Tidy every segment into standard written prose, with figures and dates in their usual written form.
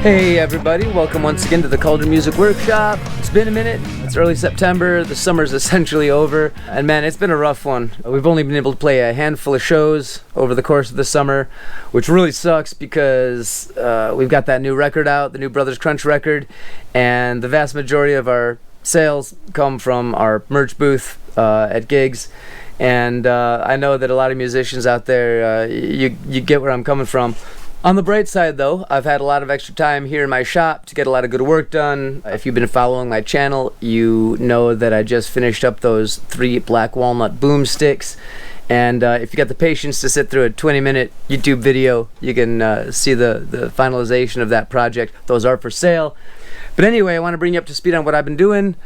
Hey everybody, welcome once again to the Cauldron Music Workshop. It's been a minute, it's early September, the summer's essentially over, and man, it's been a rough one. We've only been able to play a handful of shows over the course of the summer, which really sucks because we've got that new record out, the new Brothers Crunch record, and the vast majority of our sales come from our merch booth at gigs. And I know that a lot of musicians out there, you get where I'm coming from. On the bright side though, I've had a lot of extra time here in my shop to get a lot of good work done. If you've been following my channel, you know that I just finished up those 3 black walnut boomsticks. And if you got the patience to sit through a 20-minute YouTube video, you can see the finalization of that project. Those are for sale. But anyway, I want to bring you up to speed on what I've been doing.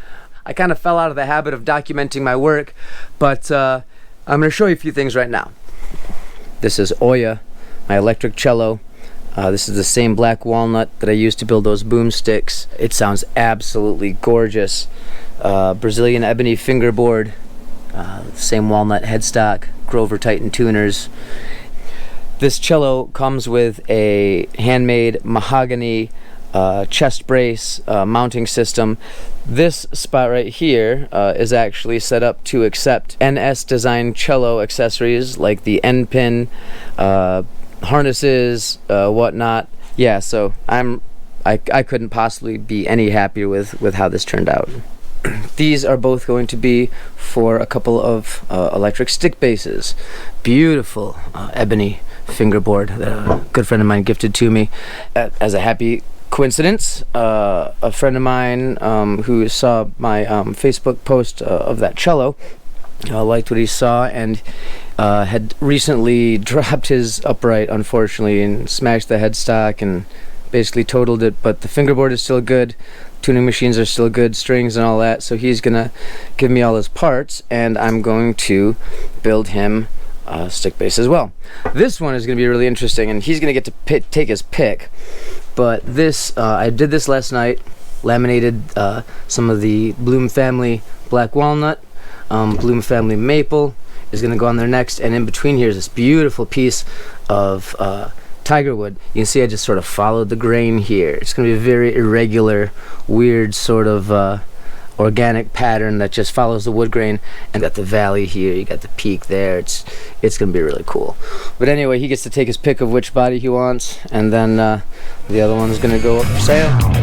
I kind of fell out of the habit of documenting my work, but I'm going to show you a few things right now. This is Oya, my electric cello. This is the same black walnut that I used to build those boomsticks. It sounds absolutely gorgeous. Brazilian ebony fingerboard, same walnut headstock, Grover Titan tuners. This cello comes with a handmade mahogany chest brace mounting system. This spot right here is actually set up to accept NS design cello accessories like the end pin, harnesses, whatnot. Yeah, so I couldn't possibly be any happier with how this turned out. These are both going to be for a couple of electric stick bases. Beautiful ebony fingerboard that a good friend of mine gifted to me. As a happy coincidence, a friend of mine who saw my Facebook post of that cello liked what he saw and had recently dropped his upright, unfortunately, and smashed the headstock and basically totaled it, but the fingerboard is still good, tuning machines are still good, strings and all that, so he's gonna give me all his parts and I'm going to build him a stick bass as well. This one is gonna be really interesting and he's gonna get to take his pick, but this I did this last night, laminated some of the Bloom family black walnut, Bloom family maple is going to go on there next, and in between here is this beautiful piece of tiger wood. You can see I just sort of followed the grain here. It's going to be a very irregular, weird sort of organic pattern that just follows the wood grain. And got the valley here, you got the peak there. It's going to be really cool. But anyway, he gets to take his pick of which body he wants, and then the other one's going to go up for sale.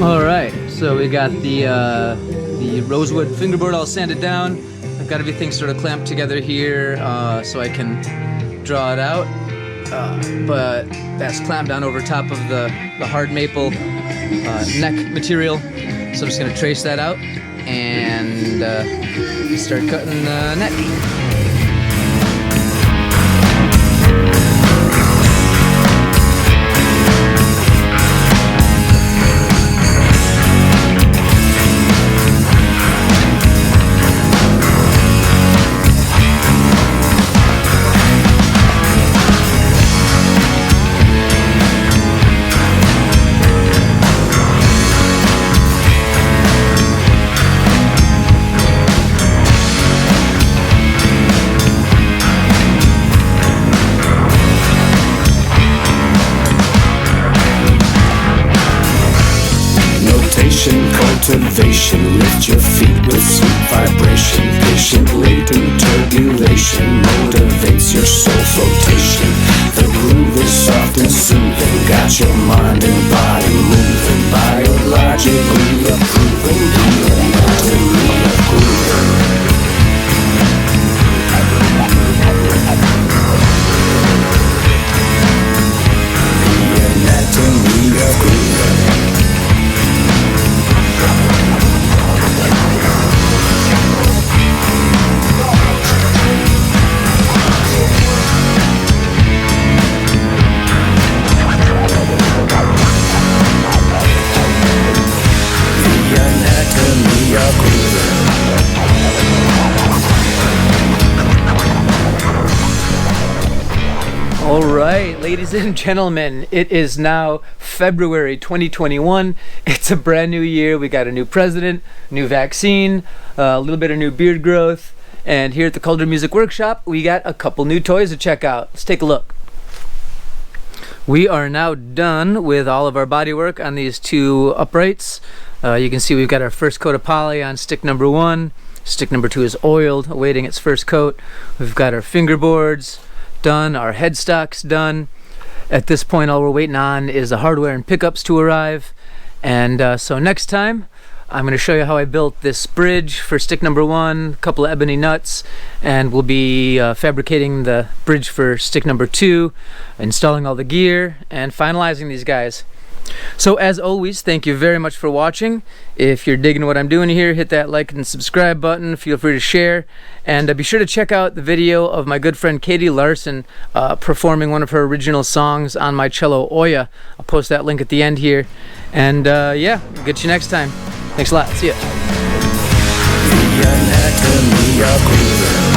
All right, so we got the rosewood fingerboard all sanded down. I've got everything sort of clamped together here so I can draw it out. But that's clamped down over top of the hard maple neck material. So I'm just gonna trace that out and start cutting the neck. Cultivation, lift your feet with sweet vibration. Patient latent turbulation motivates your soul flotation. The groove is soft and soothing, got your mind and body moving. Biologically approving the anatomy of grooving. The anatomy of grooving. All right, ladies and gentlemen, it is now February 2021. It's a brand new year. We got a new president, new vaccine, a little bit of new beard growth. And here at the Cauldron Music Workshop, we got a couple new toys to check out. Let's take a look. We are now done with all of our bodywork on these two uprights. You can see we've got our first coat of poly on stick number 1. Stick number 2 is oiled, awaiting its first coat. We've got our fingerboards done, our headstocks done. At this point, all we're waiting on is the hardware and pickups to arrive. And so next time, I'm going to show you how I built this bridge for stick number 1, a couple of ebony nuts, and we'll be fabricating the bridge for stick number 2, installing all the gear, and finalizing these guys. So as always, thank you very much for watching. If you're digging what I'm doing here, hit that like and subscribe button. Feel free to share, and be sure to check out the video of my good friend Katie Larson performing one of her original songs on my cello Oya. I'll post that link at the end here, and yeah, get you next time. Thanks a lot. See ya. The anatomy of grooving.